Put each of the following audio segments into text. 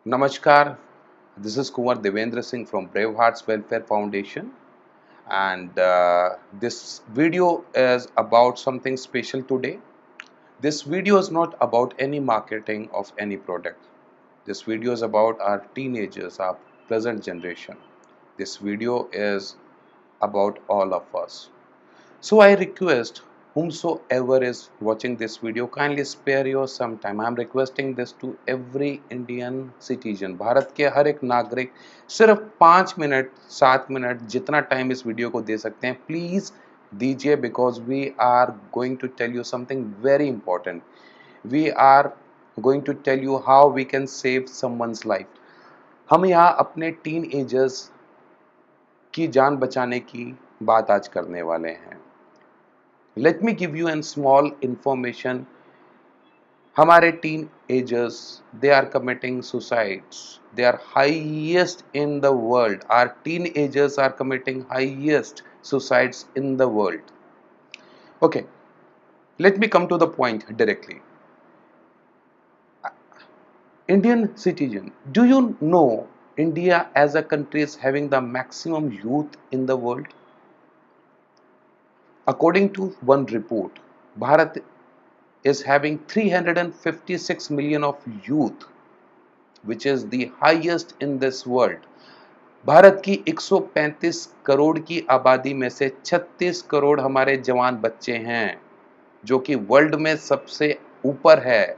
Namaskar, this is Kumar Devendra Singh from Brave Hearts Welfare Foundation, and this video is about something special today. This video is not about any marketing of any product. This video is about our teenagers, our present generation. This video is about all of us. So I request whomsoever is watching this video, kindly spare your some time. I am requesting this to every Indian citizen. Bharat के हर एक नागरिक सिर्फ 5 minute 7 minute जितना time इस video को दे सकते हैं प्लीज दीजिए, because we are going to tell you something very important. We are going to tell you how we can save someone's life. हम यहाँ अपने टीन एजर्स की जान बचाने की बात आज करने वाले हैं. Let me give you a small information. हमारे tin agers they are committing suicides. They are highest in the world. Our teenagers are committing highest suicides in the world. Okay, let me come to the point directly. Indian citizen, do you know India as a country is having the maximum youth in the world? According to one report, Bharat is having 356 million of youth, which is the highest in this world. Bharat की 135 करोड़ की आबादी में से 36 करोड़ हमारे जवान बच्चे हैं, जो कि वर्ल्ड में सबसे ऊपर है.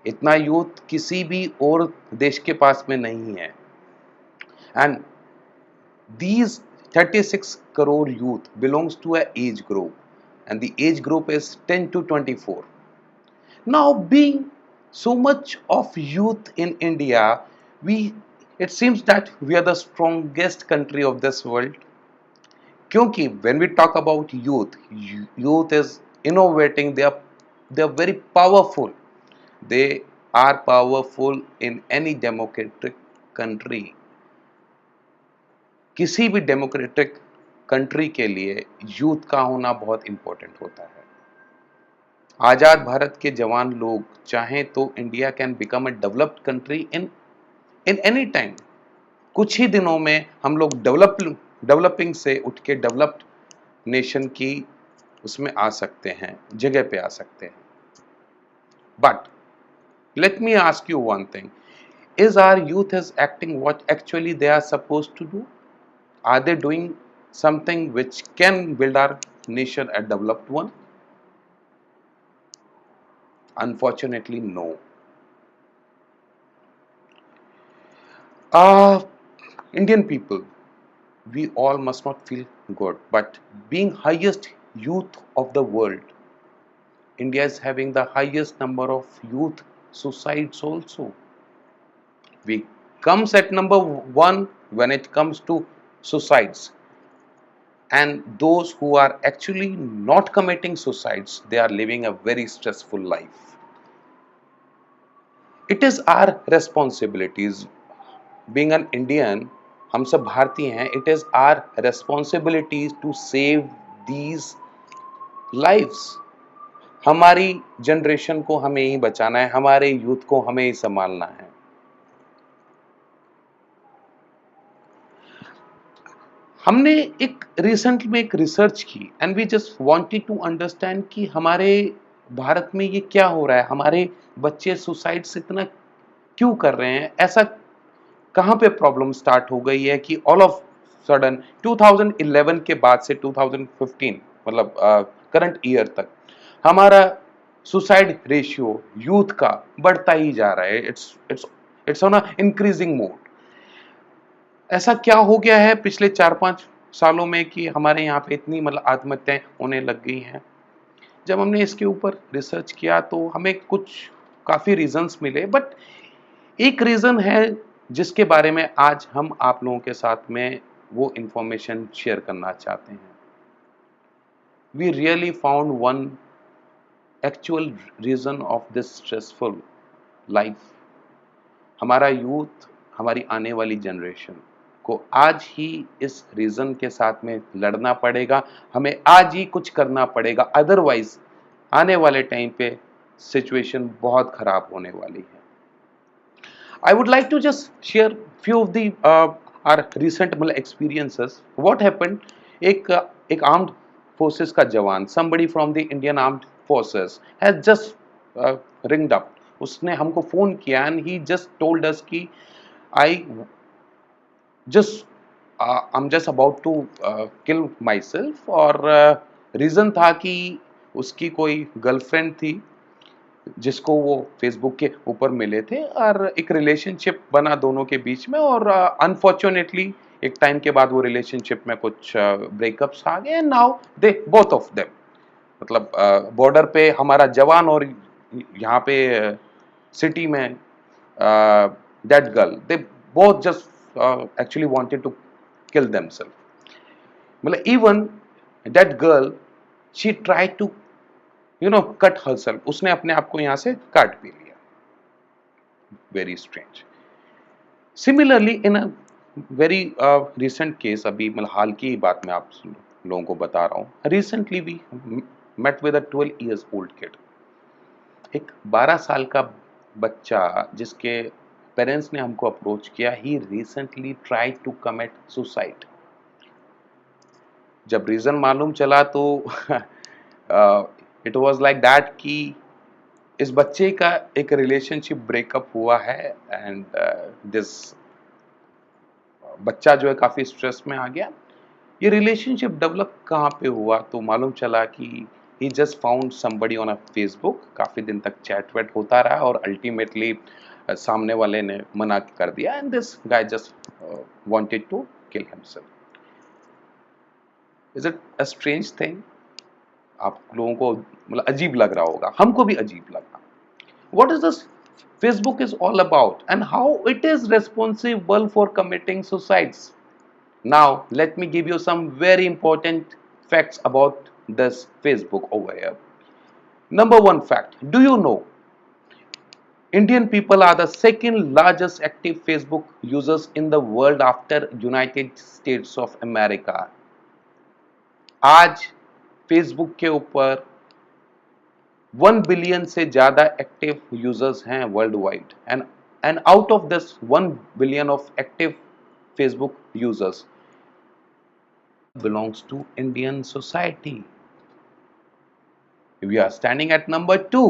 इतना यूथ किसी भी और देश के पास में नहीं है. And these 36 crore youth belongs to a age group, and the age group is 10 to 24. Now, being so much of youth in India, it seems that we are the strongest country of this world. Kyunki when we talk about youth is innovating. They are very powerful. They are powerful in any democratic country. किसी भी democratic country के लिए youth का होना बहुत important होता है. आजाद भारत के जवान लोग चाहें तो India can become a developed country in any time. कुछ ही दिनों में हम लोग डेवलपिंग से उठ के डेवलप्ड नेशन की उसमें आ सकते हैं, जगह पे आ सकते हैं. But let me ask you one thing. Is our youth is acting what actually they are supposed to do? Are they doing something which can build our nation a developed one? Unfortunately, no. Indian people, we all must not feel good, but being highest youth of the world, India is having the highest number of youth suicides also. We comes at number one when it comes to suicides. And those who are actually not committing suicides, they are living a very stressful life. It is our responsibilities. Being an Indian, हम सब भारतीय हैं. It is our responsibility to save these lives. हमारी generation को हमें ही बचाना है, हमारे यूथ को हमें ही संभालना है. हमने एक रिसेंट में एक रिसर्च की and we just wanted to understand कि हमारे भारत में ये क्या हो रहा है. हमारे बच्चे सुसाइड से इतना क्यों कर रहे हैं? ऐसा कहाँ पे प्रॉब्लम स्टार्ट हो गई है कि ऑल ऑफ सडन 2011 के बाद से 2015 मतलब करंट ईयर तक हमारा सुसाइड रेशियो यूथ का बढ़ता ही जा रहा है. It's on a increasing mode. ऐसा क्या हो गया है पिछले 4-5 सालों में कि हमारे यहाँ पे इतनी मतलब आत्महत्याएं होने लग गई हैं? जब हमने इसके ऊपर रिसर्च किया तो हमें कुछ काफ़ी रीजंस मिले, बट एक रीज़न है जिसके बारे में आज हम आप लोगों के साथ में वो इंफॉर्मेशन शेयर करना चाहते हैं. We really found one actual reason of this stressful life. हमारा यूथ, हमारी आने वाली जनरेशन को आज ही इस रीजन के साथ में लड़ना पड़ेगा. हमें आज ही कुछ करना पड़ेगा, अदरवाइज आने वाले टाइम पे सिचुएशन बहुत खराब होने वाली है. I would like to just share few of the our recent experiences. What happened? एक armed forces का जवान, somebody from the Indian armed forces has just ringed up. उसने हमको फोन किया and he just told us कि I just I'm just about to kill myself और reason था कि उसकी कोई गर्लफ्रेंड थी जिसको वो फेसबुक के ऊपर मिले थे और एक रिलेशनशिप बना दोनों के बीच में और अनफॉर्चुनेटली एक टाइम के बाद वो रिलेशनशिप में कुछ ब्रेकअप्स आ गए and now they both of them मतलब बॉर्डर पे हमारा जवान और यहाँ पे सिटी में that girl they both just actually wanted to kill themselves मतलब even that girl she tried to cut herself उसने अपने आप को यहां से काट भी लिया very strange similarly in a very recent case अभी मतलब हाल की बात मैं आप लोगों को बता रहा हूं recently we met with a 12 years old kid एक 12 साल का बच्चा जिसके पेरेंट्स ने हमको अप्रोच किया he recently tried to commit suicide जब रीजन मालूम चला तो इट वाज लाइक दैट कि इस बच्चे का एक रिलेशनशिप ब्रेकअप हुआ है एंड दिस बच्चा जो है काफी स्ट्रेस में आ गया ये रिलेशनशिप डेवलप कहाँ पे हुआ तो मालूम चला कि he just found somebody on a Facebook काफी दिन तक चैट वैट होता रहा और अल्टीमेटली सामने वाले ने मना कर दिया and this guy just wanted to kill himself is it a strange thing आप लोगों को मतलब अजीब लग रहा होगा हमको भी अजीब लगा what is this Facebook is all about and how it is responsible for committing suicides now let me give you some very important facts about this Facebook over here number one fact do you know Indian people are the second largest active Facebook users in the world after United States of America आज Facebook के ऊपर 1 billion से ज्यादा active users हैं world wide and out of this 1 billion of active Facebook users belongs to Indian society we are standing at number 2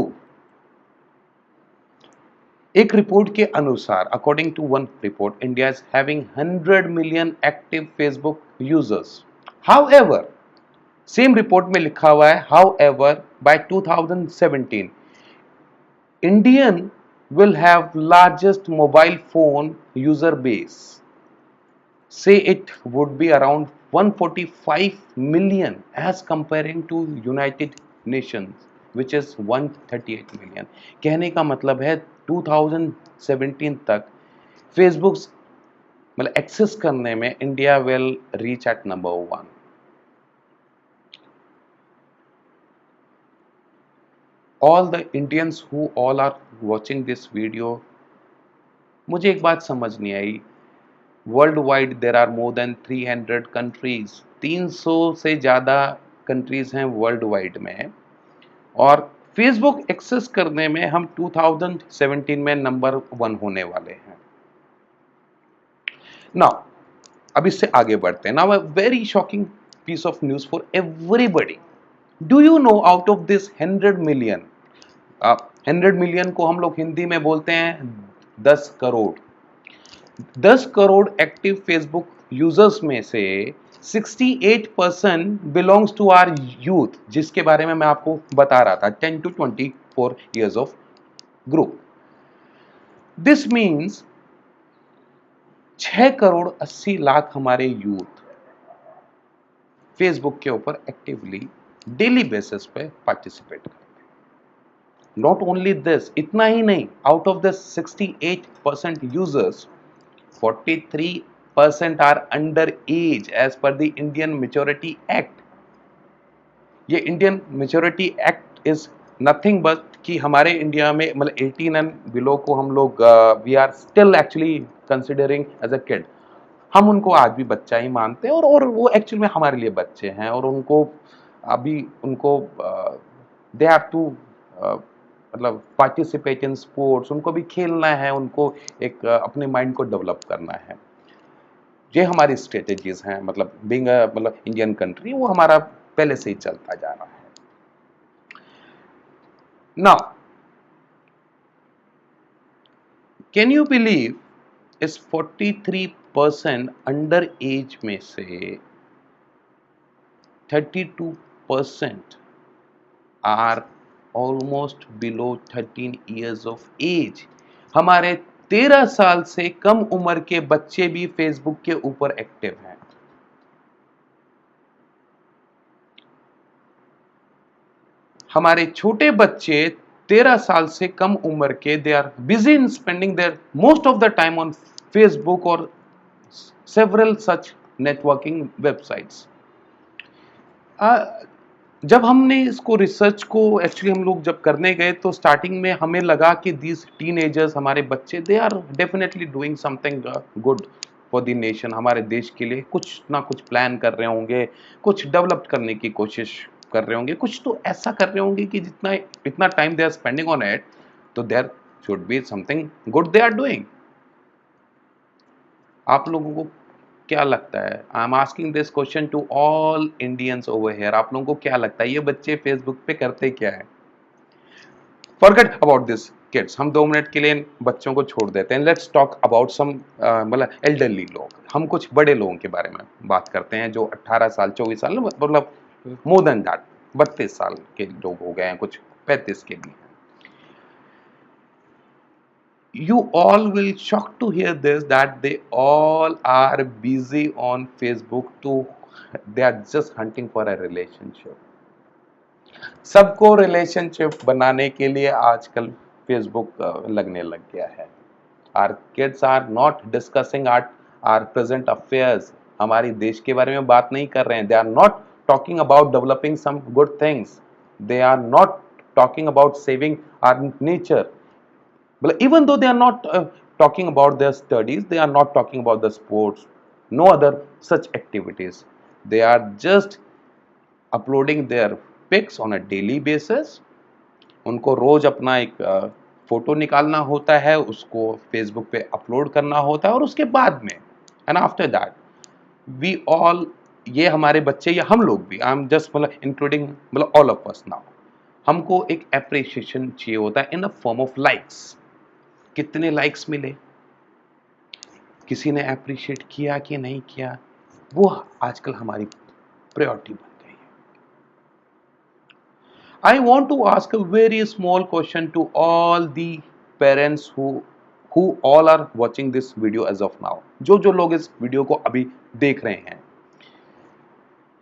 एक report के अनुसार according to one report India is having 100 million active Facebook users however same report में लिखा हुआ है however by 2017 Indian will have largest mobile phone user base say it would be around 145 million as comparing to United Nations which is 138 million कहने का मतलब है 2017 तक Facebook मतलब एक्सेस करने में India will reach at number 1 all the Indians who all are watching this video मुझे एक बात समझ नहीं आई world wide there are more than 300 countries 300 से ज़्यादा कंट्रीज हैं वर्ल्ड वाइड में और फेसबुक एक्सेस करने में हम 2017 में नंबर 1 होने वाले हैं नाउ अब इससे आगे बढ़ते हैं now a very shocking piece of news for everybody do you know out of this 100 million 100 million को हम लोग हिंदी में बोलते हैं 10 crore 10 crore active Facebook users में से 68% बिलोंग्स टू आवर यूथ जिसके बारे में मैं आपको बता रहा था 10 to 24 years of group this means 6 crore 80 lakh हमारे यूथ फेसबुक के ऊपर एक्टिवली डेली बेसिस पे पार्टिसिपेट करते हैं नॉट ओनली दिस इतना ही नहीं out of the 68% users 43% are under age as per the Indian maturity act ये Indian maturity act is nothing but कि हमारे इंडिया में मतलब 18 एंड बिलो को हम लोग we are still actually considering as a kid हम उनको आज भी बच्चा ही मानते हैं और वो एक्चुअली में हमारे लिए बच्चे हैं और उनको अभी उनको दे हैव टू मतलब पार्टिसिपेट इन स्पोर्ट्स, उनको भी खेलना है, उनको एक अपने माइंड को डेवलप करना है। ये हमारी स्ट्रेटेजीज हैं, मतलब बीइंग मतलब इंडियन कंट्री, वो हमारा पहले से ही चलता जा रहा है। नाउ कैन यू बिलीव इस 43% अंडर एज में से 32% are almost below 13 years of age. हमारे 13 साल से कम उम्र के बच्चे भी फेसबुक के ऊपर एक्टिव हैं। हमारे छोटे बच्चे 13 साल से कम उम्र के, they are busy in spending their most of the time on Facebook और सेवरल सच नेटवर्किंग वेबसाइट्स। जब हमने इसको रिसर्च को एक्चुअली हम लोग जब करने गए तो स्टार्टिंग में हमें लगा कि दीज टीनेजर्स, हमारे बच्चे, they are definitely doing something good for the nation. हमारे देश के लिए कुछ ना कुछ प्लान कर रहे होंगे, कुछ डेवलप करने की कोशिश कर रहे होंगे, कुछ तो ऐसा कर रहे होंगे कि जितना इतना time they are spending on it, तो there should be something good they are doing. आप लोगों को क्या लगता है? I am asking this question to all Indians over here. आप लोगों को क्या लगता है ये बच्चे फेसबुक पे करते क्या है? फॉरगेट अबाउट दिस किड्स, हम 2 मिनट के लिए इन बच्चों को छोड़ देते हैं। लेट्स टॉक अबाउट सम मतलब एल्डरली लोग। हम कुछ बड़े लोगों के बारे में बात करते हैं जो 18 साल 24 साल, मतलब मोर देन दैट 32 साल के लोग हो गए हैं, कुछ 35 के भी हैं। You all will shocked to hear this that they all are busy on Facebook to, they are just hunting for a relationship. सबको रिलेशनशिप बनाने के लिए आजकल फेसबुक लगने लग गया है। Our kids are not discussing our present affairs. हमारी देश के बारे में बात नहीं कर रहे हैं। They are not talking about developing some good things. They are not talking about saving our nature. Even though they are not talking about their studies, they are not talking about the sports, no other such activities. They are just uploading their pics on a daily basis. उनको रोज अपना एक photo निकालना होता है, उसको Facebook पे upload करना होता है, और उसके बाद में and after that we all, ये हमारे बच्चे या हम लोग भी, आई एम जस्ट मतलब इंक्लूडिंग मतलब ऑल ऑफ अस नाउ, हमको एक एप्रिसिएशन चाहिए होता है in a form of likes. कितने लाइक्स मिले, किसी ने अप्रिशिएट किया कि नहीं किया, वो आजकल हमारी प्रायोरिटी बन गई है। I want to ask a very small question to all the parents who all are watching this video as of now। जो लोग इस वीडियो को अभी देख रहे हैं,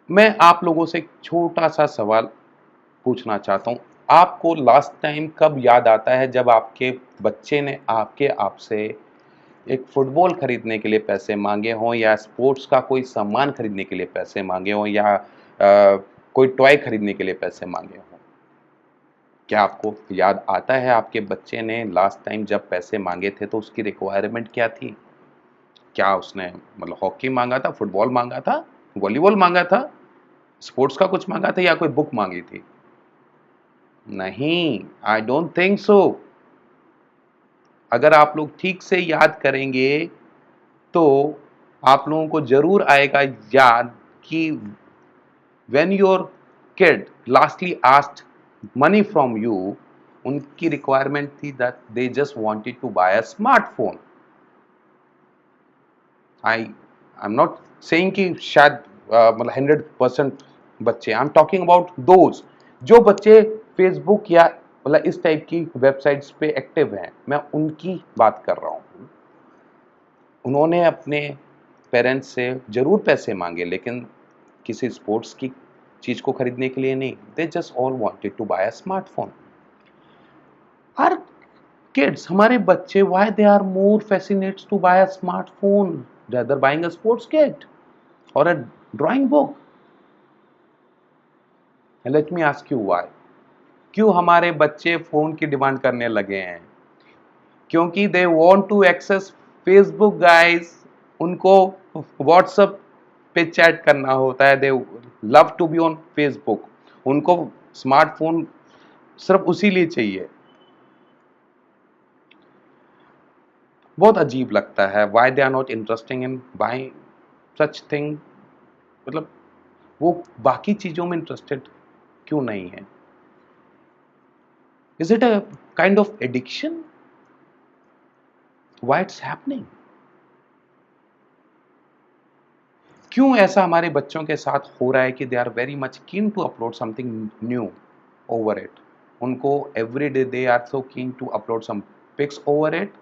मैं आप लोगों से एक छोटा सा सवाल पूछना चाहता हूं। आपको लास्ट टाइम कब याद आता है जब आपके बच्चे ने आपसे एक फुटबॉल खरीदने के लिए पैसे मांगे हों, या स्पोर्ट्स का कोई सामान खरीदने के लिए पैसे मांगे हों, या कोई टॉय खरीदने के लिए पैसे मांगे हों? क्या आपको याद आता है आपके बच्चे ने लास्ट टाइम जब पैसे मांगे थे तो उसकी रिक्वायरमेंट क्या थी? क्या उसने मतलब हॉकी मांगा था, फुटबॉल मांगा था, वॉलीबॉल मांगा था, स्पोर्ट्स का कुछ मांगा था, या कोई बुक मांगी थी? नहीं, आई डोंट थिंक सो। अगर आप लोग ठीक से याद करेंगे तो आप लोगों को जरूर आएगा याद कि when your kid lastly asked money from you, उनकी रिक्वायरमेंट थी that they just wanted to buy a smartphone। I'm not saying कि शायद मतलब 100% बच्चे, I am talking about those जो बच्चे फेसबुक या मतलब इस टाइप की वेबसाइट्स पे एक्टिव हैं, मैं उनकी बात कर रहा हूँ। उन्होंने अपने पेरेंट्स से जरूर पैसे मांगे, लेकिन किसी स्पोर्ट्स की चीज को खरीदने के लिए नहीं। They just all wanted to buy a smartphone. Our kids, हमारे बच्चे, why they are more fascinates to buy a smartphone rather buying a sports kit or a drawing book? And let me ask you why। क्यों हमारे बच्चे phone की demand करने लगे हैं? क्योंकि they want to access Facebook guys. उनको WhatsApp पे चैट करना होता है, they love to be on Facebook. उनको स्मार्टफोन सिर्फ उसी लिए चाहिए। बहुत अजीब लगता है, why they are not interesting in buying such thing, मतलब वो बाकी चीजों में इंटरेस्टेड क्यों नहीं है? Is it a kind of addiction? Why it's happening? क्यों ऐसा हमारे बच्चों के साथ हो रहा है कि they are very much keen to upload something new over it? उनको every day they are so keen to upload some pics over it,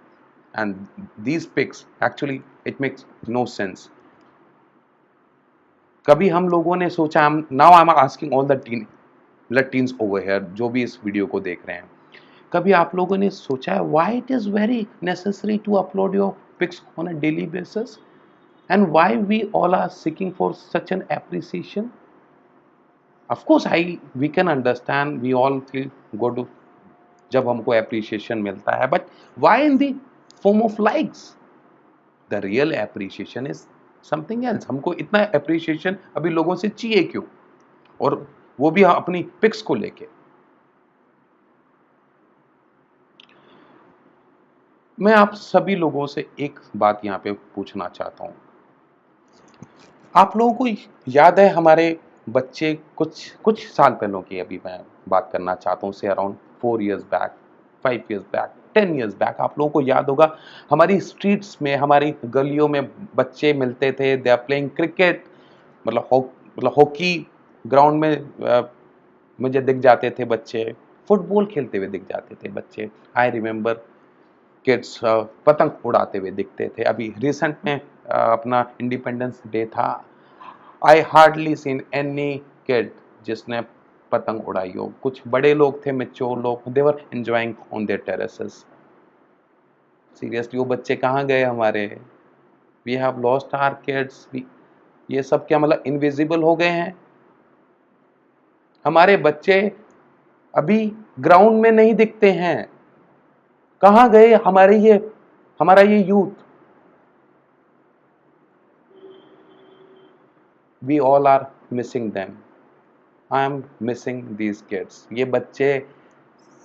and these pics actually it makes no sense. कभी हम लोगों ने सोचा, now I'm asking all the teens over here जो भी इस video को देख रहे हैं, कभी आप लोगों ने सोचा है why it is very necessary to upload your pics on a daily basis and why we all are seeking for such an appreciation? Of course we can understand, we all feel good जब हमको appreciation मिलता है, but why in the form of likes? The real appreciation is something else. हमको इतना appreciation अभी लोगों से चाहिए क्यों, और वो भी अपनी पिक्स को लेके? मैं आप सभी लोगों से एक बात यहां पे पूछना चाहता हूं, आप लोगों को याद है हमारे बच्चे कुछ साल पहले की, अभी मैं बात करना चाहता हूं, से around 4 years back, 5 years back, 10 years back, आप लोगों को याद होगा हमारी स्ट्रीट्स में, हमारी गलियों में बच्चे मिलते थे, दे आर प्लेइंग क्रिकेट, मतलब हॉकी ग्राउंड में मुझे दिख जाते थे बच्चे, फुटबॉल खेलते हुए दिख जाते थे बच्चे। आई रिमेंबर किड्स पतंग उड़ाते हुए दिखते थे। अभी रिसेंट में अपना इंडिपेंडेंस डे था, I hardly seen any kid जिसने पतंग उड़ाई हो। कुछ बड़े लोग थे, मेच्योर लोग, they were enjoying on their terraces. Seriously वो बच्चे कहाँ गए हमारे? We have lost our kids. ये सब क्या मतलब इनविजिबल हो गए हैं? हमारे बच्चे अभी ग्राउंड में नहीं दिखते हैं। कहां गए हमारा ये youth? We all are missing them. I am missing these kids. ये बच्चे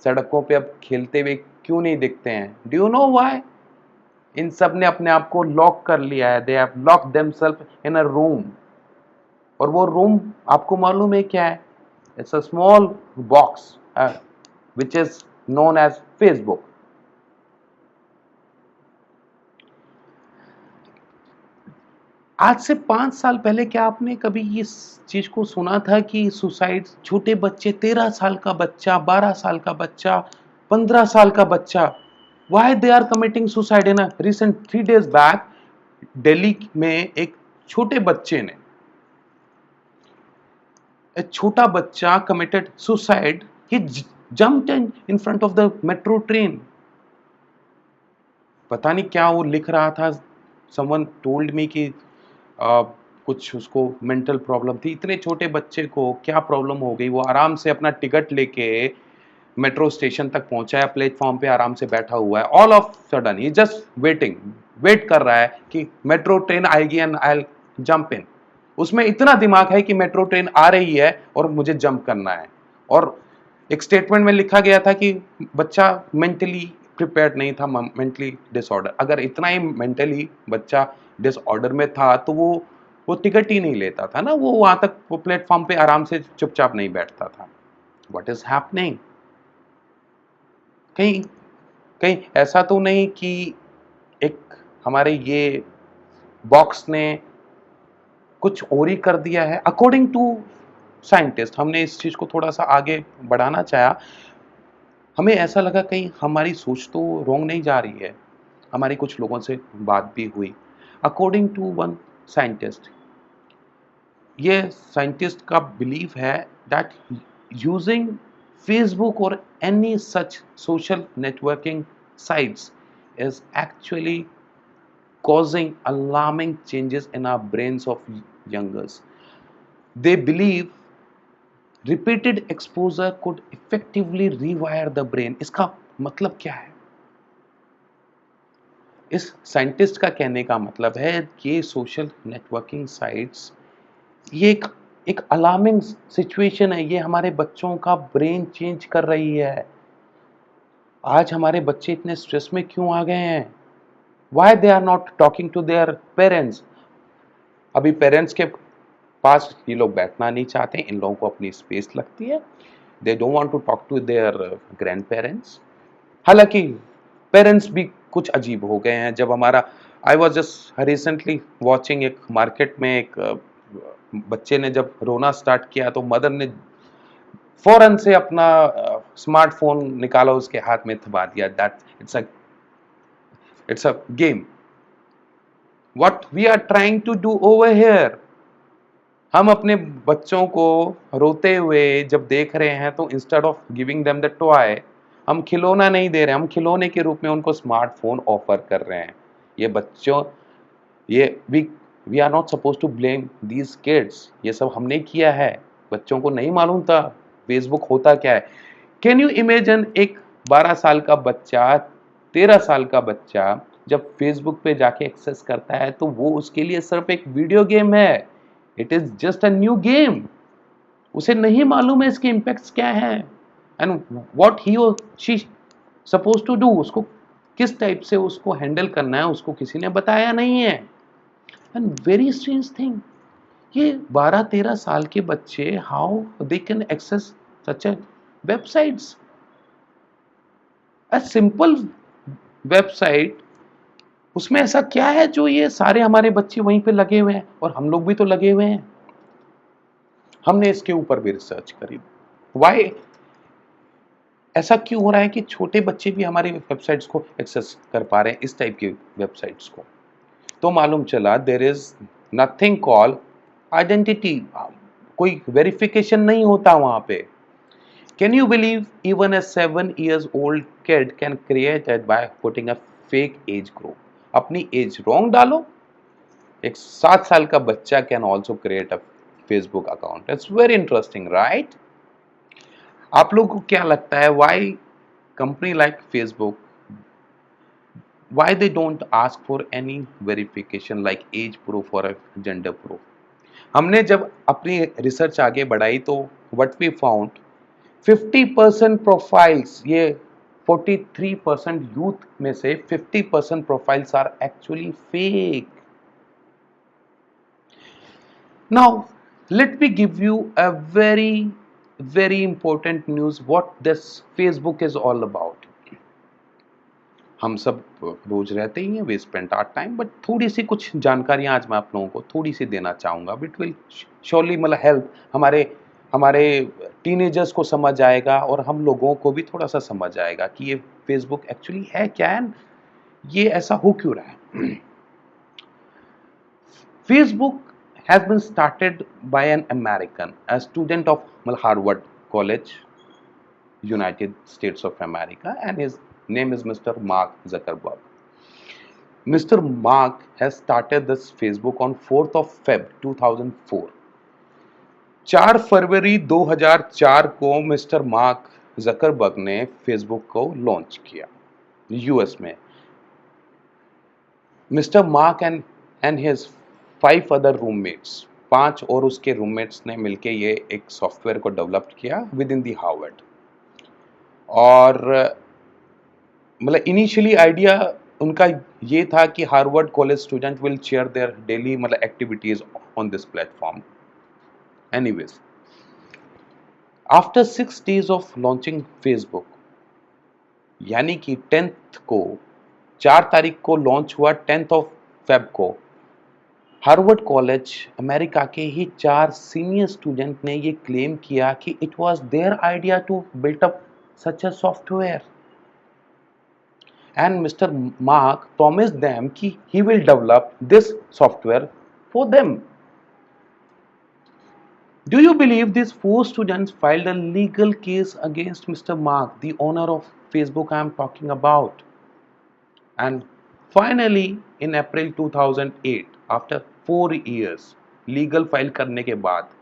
सड़कों पे अब खेलते हुए क्यों नहीं दिखते हैं? Do you know why? इन सब ने अपने आप को लॉक कर लिया है। They have locked themselves in a room, और वो रूम आपको मालूम है क्या है? It's a small box which is known as Facebook. आज से 5 साल पहले क्या आपने कभी इस चीज को सुना था कि सुसाइड, छोटे बच्चे, 13 साल का बच्चा, 12 साल का बच्चा, 15 साल का बच्चा, why they are committing suicide? in a recent 3 days back Delhi में एक छोटे बच्चे ने, एक छोटा बच्चा committed suicide. He jumped in front of the metro train. पता नहीं क्या वो लिख रहा था। Someone told me कि कुछ उसको मेंटल प्रॉब्लम थी। इतने छोटे बच्चे को क्या प्रॉब्लम हो गई? वो आराम से अपना टिकट लेके मेट्रो स्टेशन तक पहुंचा है, प्लेटफॉर्म पे आराम से बैठा हुआ है। ऑल ऑफ सडन ही जस्ट वेट कर रहा है कि मेट्रो ट्रेन आएगी and I will jump in. उसमें इतना दिमाग है कि मेट्रो ट्रेन आ रही है और मुझे जंप करना है। और एक स्टेटमेंट में लिखा गया था कि बच्चा मेंटली प्रिपेयर्ड नहीं था, मेंटली डिसऑर्डर। अगर इतना ही मेंटली बच्चा डिसऑर्डर में था तो वो टिकट ही नहीं लेता था ना, वो वहां तक वो प्लेटफॉर्म पे आराम से चुपचाप नहीं बैठता था। What is happening? कहीं कहीं ऐसा तो नहीं कि एक हमारे ये बॉक्स ने कुछ और ही कर दिया है? अकॉर्डिंग टू साइंटिस्ट, हमने इस चीज को थोड़ा सा आगे बढ़ाना चाहा। हमें ऐसा लगा कहीं हमारी सोच तो रॉन्ग नहीं जा रही है। हमारी कुछ लोगों से बात भी हुई। अकॉर्डिंग टू वन साइंटिस्ट, ये साइंटिस्ट का बिलीव है दैट यूजिंग फेसबुक और any such social networking sites is actually causing alarming changes in our brains of youngers. They believe repeated exposure could effectively rewire the brain. इसका मतलब क्या है? इस scientist का कहने का मतलब है कि सोशल नेटवर्किंग साइट्स ये एक अलार्मिंग सिचुएशन है। ये हमारे बच्चों का ब्रेन चेंज कर रही है। आज हमारे बच्चे इतने स्ट्रेस में क्यों आ गए हैं? Why they are not talking to their parents? अभी पेरेंट्स के पास ये लोग बैठना नहीं चाहते, इन लोगों को अपनी स्पेस लगती है, they don't want to talk to their grandparents. हालांकि पेरेंट्स भी कुछ अजीब हो गए हैं। जब हमारा I was just recently watching, एक मार्केट में एक बच्चे ने जब रोना स्टार्ट किया तो मदर ने फौरन से अपना स्मार्टफोन निकाला, उसके हाथ में थमा दिया। That it's a game. What we are trying to do over here, हम अपने बच्चों को रोते हुए जब देख रहे हैं तो instead of giving them the toy, हम खिलौना नहीं दे रहे, हम खिलौने के रूप में उनको स्मार्टफोन ऑफर कर रहे हैं। ये बच्चों, ये we are not suppose to blame these kids, ये सब हमने किया है। बच्चों को नहीं मालूम था फेसबुक होता क्या है। कैन यू इमेजिन एक 12 साल का बच्चा, 13 साल का बच्चा जब फेसबुक पे जाके एक्सेस करता है तो वो उसके लिए सिर्फ एक वीडियो गेम है। It is just a new game. उसे नहीं मालूम है इसके इम्पैक्ट्स क्या है एंड व्हाट ही और शी सपोज टू डू। उसको किस टाइप से उसको हैंडल करना है उसको किसी ने बताया नहीं है। एंड वेरी स्ट्रेंज थिंग, ये 12-13 साल के बच्चे how they can access such a websites, a simple website. उसमें ऐसा क्या है जो ये सारे हमारे बच्चे वहीं पे लगे हुए हैं, और हम लोग भी तो लगे हुए हैं। हमने इसके ऊपर भी रिसर्च करी, वाई ऐसा क्यों हो रहा है कि छोटे बच्चे भी हमारी वेबसाइट्स को एक्सेस कर पा रहे हैं, इस टाइप की वेबसाइट्स को। तो मालूम चला there is nothing call identity, कोई वेरिफिकेशन नहीं होता वहां पे। Can you believe even a 7 years old kid can create it by putting a fake age group. अपनी एज रॉन्ग डालो, एक 7 साल का बच्चा can also create a Facebook account. It's very interesting, right? आप लोगों को क्या लगता है why company like Facebook, why they don't ask for any verification like age proof or a gender proof? हमने जब अपनी रिसर्च आगे बढ़ाई तो what we found 50% प्रोफाइल्स, ये 43% यूथ में से 50% profiles are actually fake. Now let me give you a very important news what this Facebook is all about. हम सब रोज रहते ही हैं, we spend our time, but थोड़ी सी कुछ जानकारियां आज मैं आप लोगों को थोड़ी सी देना चाहूँगा। इट विल श्योरली मतलब हेल्प हमारे हमारे टीनेजर्स को समझ आएगा और हम लोगों को भी थोड़ा सा समझ आएगा कि ये फेसबुक एक्चुअली है क्या है, ये ऐसा हो क्यों रहा है। Facebook has been started by an American, a student of Harvard College, United States of America, and his name is Mr. Mark Zuckerberg. Mr. Mark has started this Facebook on 4th of Feb 2004. 4 फरवरी 2004 को mister mark Zuckerberg ने Facebook को launch किया US में। Mister mark and his 5 other roommates, 5 और उसके roommates ने मिलकर ये एक सॉफ्टवेयर को डेवलप किया विद इन दी हार्वर्ड। और मतलब इनिशियली आइडिया उनका ये था कि Harvard college student will share their daily मतलब activities on this platform. Anyways, after 6 days of launching Facebook, यानी कि 10th को, 4 तारीख को लॉन्च हुआ, 10th ऑफ फेब को, हार्वर्ड कॉलेज अमेरिका के ही 4 सीनियर स्टूडेंट ने ये क्लेम किया कि it was their idea to build up such a software and Mr. Mark promised them कि he will develop this software for them. Do you believe these 4 students filed a legal case against Mr. Mark, the owner of Facebook I am talking about? And finally, in April 2008, after 4 years, legal file करने के बाद,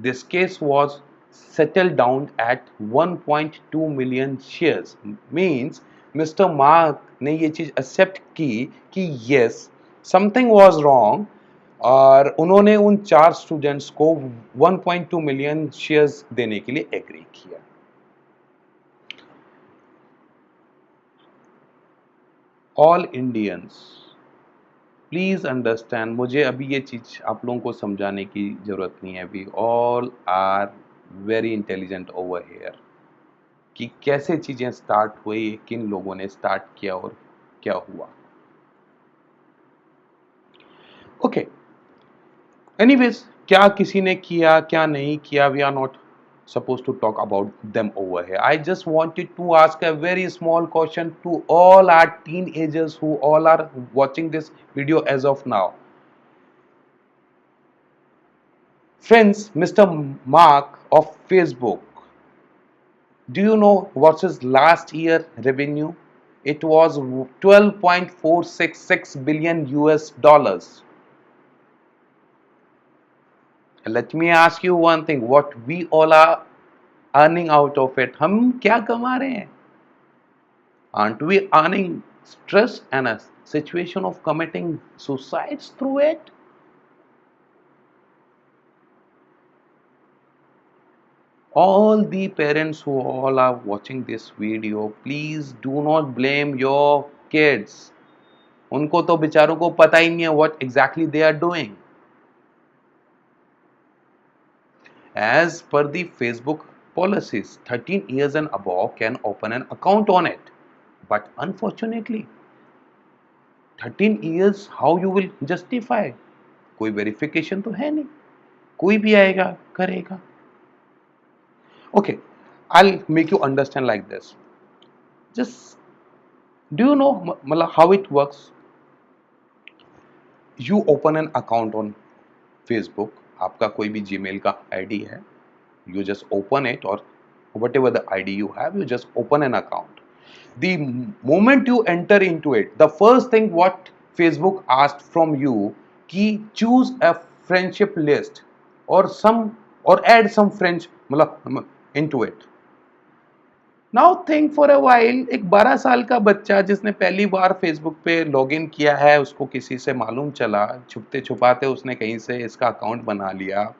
this case was settled down at 1.2 million shares. Means mister Mark ने ये चीज accept की कि yes something was wrong, और उन्होंने उन 4 स्टूडेंट्स को 1.2 मिलियन शेयर्स देने के लिए एग्री किया। ऑल इंडियंस प्लीज अंडरस्टैंड, मुझे अभी ये चीज आप लोगों को समझाने की जरूरत नहीं है, we all are very intelligent over here कि कैसे चीजें स्टार्ट हुई, किन लोगों ने स्टार्ट किया और क्या हुआ। ओके, एनीवेज, क्या किसी ने किया क्या नहीं किया, we are not supposed to talk about them over here. I just wanted to ask a very small question to all our teenagers who all are watching this video as of now. Friends, Mr. Mark of Facebook, do you know what's his last year revenue? It was 12.466 billion US dollars. Let me ask you one thing, what we all are earning out of it? हम क्या कमा रहे हैं? Aren't we earning stress and a situation of committing suicides through it? All the parents who all are watching this video, please do not blame your kids. उनको तो बेचारों को पता ही नहीं है what exactly they are doing. As per the Facebook policies, 13 years and above can open an account on it. But unfortunately, 13 years, how you will justify? कोई verification तो है नहीं, कोई भी आएगा करेगा. Okay, I'll make you understand like this. Just, do you know how it works? You open an account on Facebook. आपका कोई भी Gmail का ID है. You just open it, or whatever the ID you have, you just open an account. The moment you enter into it, the first thing what Facebook asked from you, कि choose a friendship list or add some friends into it. Now think for a while, एक 12 साल का बच्चा जिसने पहली बार Facebook पे login किया है, उसको किसी से मालूम चला, छुपते छुपाते उसने कहीं से इसका अकाउंट बना लिया,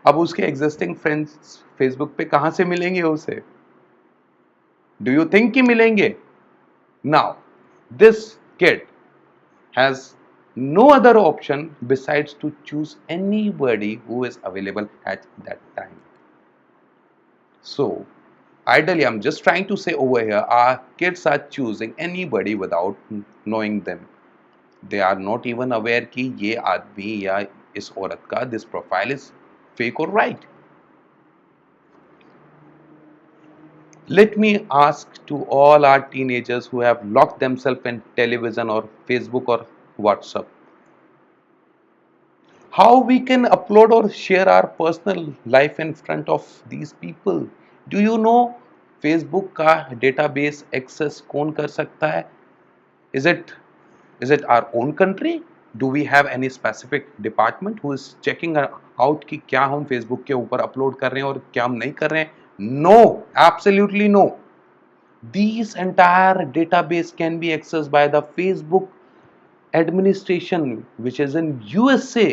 अब उसके एग्जिस्टिंग फ्रेंड्स फेसबुक पे कहां से मिलेंगे उसे? डू यू थिंक कि मिलेंगे? Now this kid has no other option besides to choose anybody who is available at that time. So ideally, I'm just trying to say over here, our kids are choosing anybody without knowing them. They are not even aware कि ये आदमी या इस औरत का this profile is fake or right. Let me ask to all our teenagers who have locked themselves in television or Facebook or WhatsApp, how we can upload or share our personal life in front of these people? Do you know Facebook का database access कौन कर सकता है? Is it our own country? Do we have any specific department who is checking out कि क्या हम Facebook के ऊपर upload कर रहे हैं और क्या हम नहीं कर रहे हैं? No, absolutely no. These entire database can be accessed by the Facebook administration which is in USA.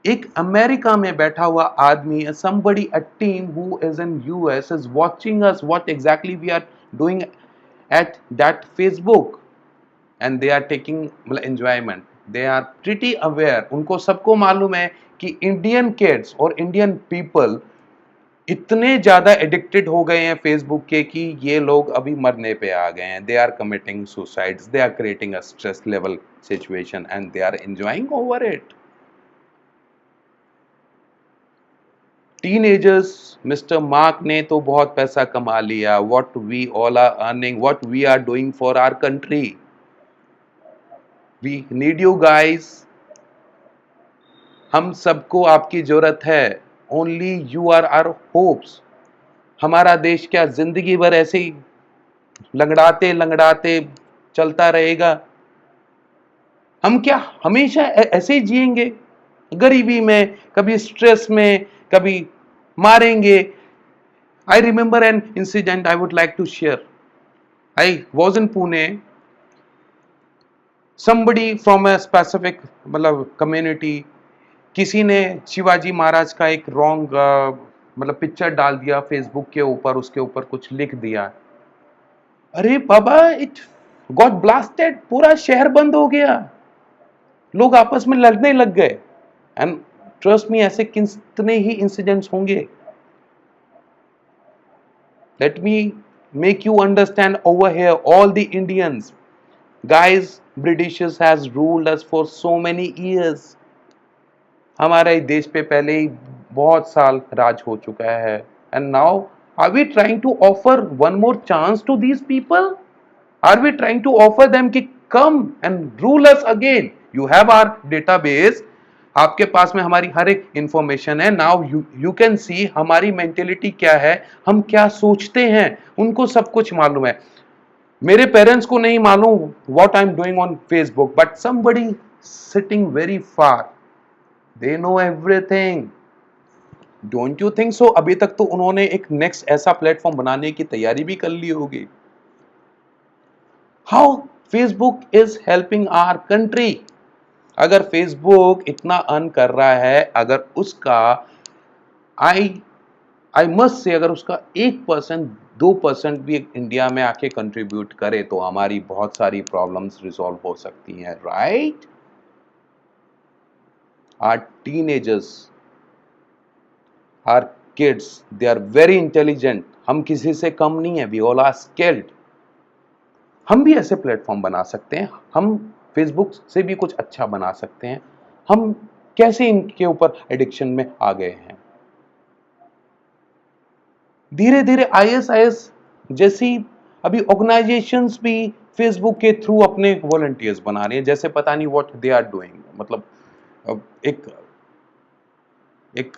एक अमेरिका में बैठा हुआ आदमी, somebody, a team who is in US is watching us what exactly we are doing at that Facebook, and they are taking enjoyment. They are pretty aware. उनको सबको मालूम है कि इंडियन किड्स और इंडियन पीपल इतने ज्यादा addicted हो गए हैं फेसबुक के कि ये लोग अभी मरने पे आ गए हैं. They are committing suicides, they are creating a stress level situation and they are enjoying over it. Teenagers, mister Mark ने तो बहुत पैसा कमा लिया. What we all are earning, what we are doing for our country. We need you guys. हम सबको आपकी जरूरत है. Only you are our hopes. हमारा देश क्या जिंदगी भर ऐसे ही लंगड़ाते लंगड़ाते चलता रहेगा? हम क्या हमेशा ऐसे ही जिएंगे गरीबी में, कभी स्ट्रेस में, कभी मारेंगे? I remember an incident I would like to share. I was in Pune. Somebody from a specific मतलब कम्युनिटी, किसी ने शिवाजी महाराज का एक रॉन्ग मतलब पिक्चर डाल दिया फेसबुक के ऊपर, उसके ऊपर कुछ लिख दिया. अरे बाबा, इट गॉट ब्लास्टेड, पूरा शहर बंद हो गया, लोग आपस में लड़ने लग गए। एंड ट्रस्ट मी, ऐसे कितने ही इंसिडेंट्स होंगे। Let me make you understand over here, all the Indians, guys, Britishers has ruled us for so many years. हमारे देश पे पहले ही बहुत साल राज हो चुका है। And now are we trying to offer one more chance to these people? Are we trying to offer them कि come and rule us again? You have our database, आपके पास में हमारी हर एक इंफॉर्मेशन है। नाउ यू कैन सी हमारी mentality क्या है, हम क्या सोचते हैं, उनको सब कुछ मालूम है। मेरे पेरेंट्स को नहीं मालूम what I am doing on Facebook, but somebody sitting very far, they know everything. Don't you think so? अभी तक तो उन्होंने एक नेक्स्ट ऐसा प्लेटफॉर्म बनाने की तैयारी भी कर ली होगी। How Facebook is helping our country? अगर फेसबुक इतना अर्न कर रहा है, अगर उसका आई आई मस्ट से अगर उसका 1%, 2% भी इंडिया में आके कंट्रीब्यूट करे तो हमारी बहुत सारी प्रॉब्लम्स रिजॉल्व हो सकती हैं, right? Our teenagers, our kids, they are very intelligent. हम किसी से कम नहीं है, वी ऑल आर स्किल्ड। हम भी ऐसे प्लेटफॉर्म बना सकते हैं, हम फेसबुक से भी कुछ अच्छा बना सकते हैं। हम कैसे इनके ऊपर एडिक्शन में आ गए हैं? धीरे धीरे आईएसआईएस जैसी अभी ऑर्गेनाइजेशंस भी फेसबुक के थ्रू अपने वॉलंटियर्स बना रहे हैं, जैसे पता नहीं व्हाट दे आर डूइंग। मतलब एक एक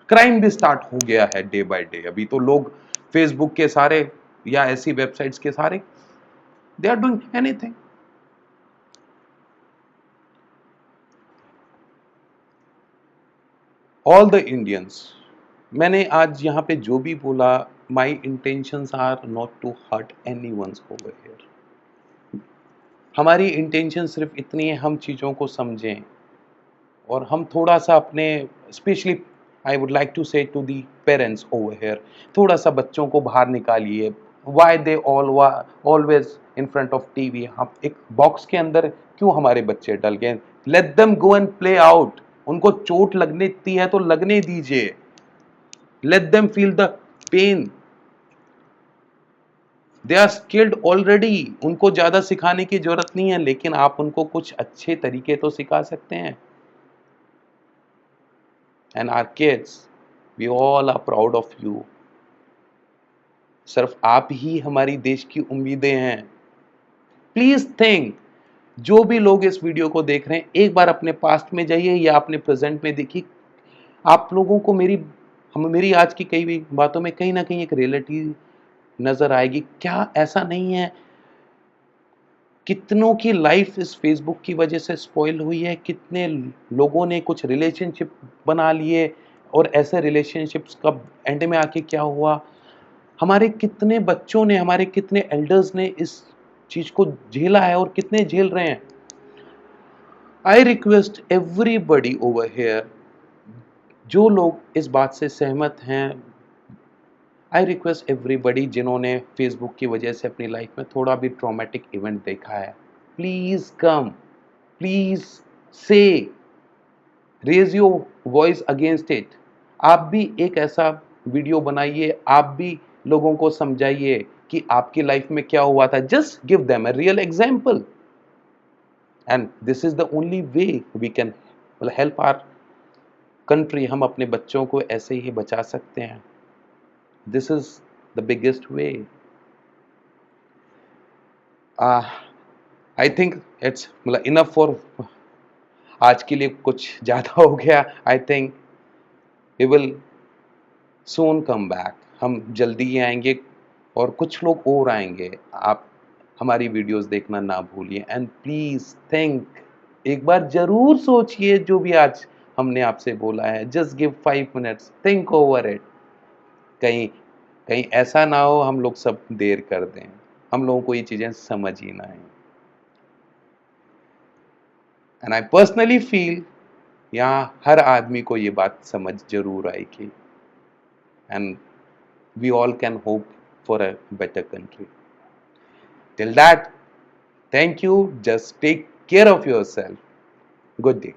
क्राइम भी स्टार्ट हो गया है डे बाय डे। अभी तो लोग फेसबुक के सारे या ऐसी वेबसाइट्स के सारे they are doing anything. All the Indians, मैंने आज यहाँ पे जो भी बोला, my intentions are not to hurt anyone's over here. हमारी इंटेंशन सिर्फ इतनी है, हम चीज़ों को समझें और हम थोड़ा सा अपने, specially I would like to say to the parents over here, थोड़ा सा बच्चों को बाहर निकालिए। Why they always in front of TV? हम एक बॉक्स के अंदर क्यों हमारे बच्चे डल गए? Let them go and play out. उनको चोट लगने दी है तो लगने दीजिए, let them feel the pain. They are skilled already, उनको ज्यादा सिखाने की जरूरत नहीं है, लेकिन आप उनको कुछ अच्छे तरीके तो सिखा सकते हैं। And our kids, we all are proud of you. सिर्फ आप ही हमारी देश की उम्मीदें हैं। प्लीज थिंक, जो भी लोग इस वीडियो को देख रहे हैं, एक बार अपने पास्ट में जाइए या अपने प्रेजेंट में देखिए। आप लोगों को मेरी आज की कई भी बातों में कहीं ना कहीं एक रियलिटी नजर आएगी। क्या ऐसा नहीं है? कितनों की लाइफ इस फेसबुक की वजह से स्पॉइल हुई है, कितने लोगों ने कुछ रिलेशनशिप बना लिए और ऐसे रिलेशनशिप्स का एंड में आके क्या हुआ? हमारे कितने बच्चों ने, हमारे कितने एल्डर्स ने इस चीज को झेला है और कितने झेल रहे हैं। I request everybody over here, जो लोग इस बात से सहमत हैं, आई रिक्वेस्ट एवरीबडी जिन्होंने फेसबुक की वजह से अपनी लाइफ में थोड़ा भी ट्रॉमेटिक इवेंट देखा है, प्लीज कम, प्लीज से raise your voice against it. आप भी एक ऐसा वीडियो बनाइए, आप भी लोगों को समझाइए कि आपकी लाइफ में क्या हुआ था। Just give them a real example, and this is the only way we can help our country. हम अपने बच्चों को ऐसे ही बचा सकते हैं। This is the biggest way. I think it's मतलब इनफ फॉर आज के लिए, कुछ ज़्यादा हो गया। I think we will soon come back, हम जल्दी ही आएंगे और कुछ लोग और आएंगे। आप हमारी वीडियोस देखना ना भूलिए, एंड प्लीज़ थिंक, एक बार ज़रूर सोचिए जो भी आज हमने आपसे बोला है। Just give 5 minutes, think over it. कहीं कहीं ऐसा ना हो हम लोग सब देर कर दें, हम लोगों को ये चीज़ें समझ ही ना आए। एंड आई पर्सनली फील यहाँ हर आदमी को ये बात समझ जरूर आएगी, and we all can hope for a better country. Till that, Thank you. Just take care of yourself. Good day.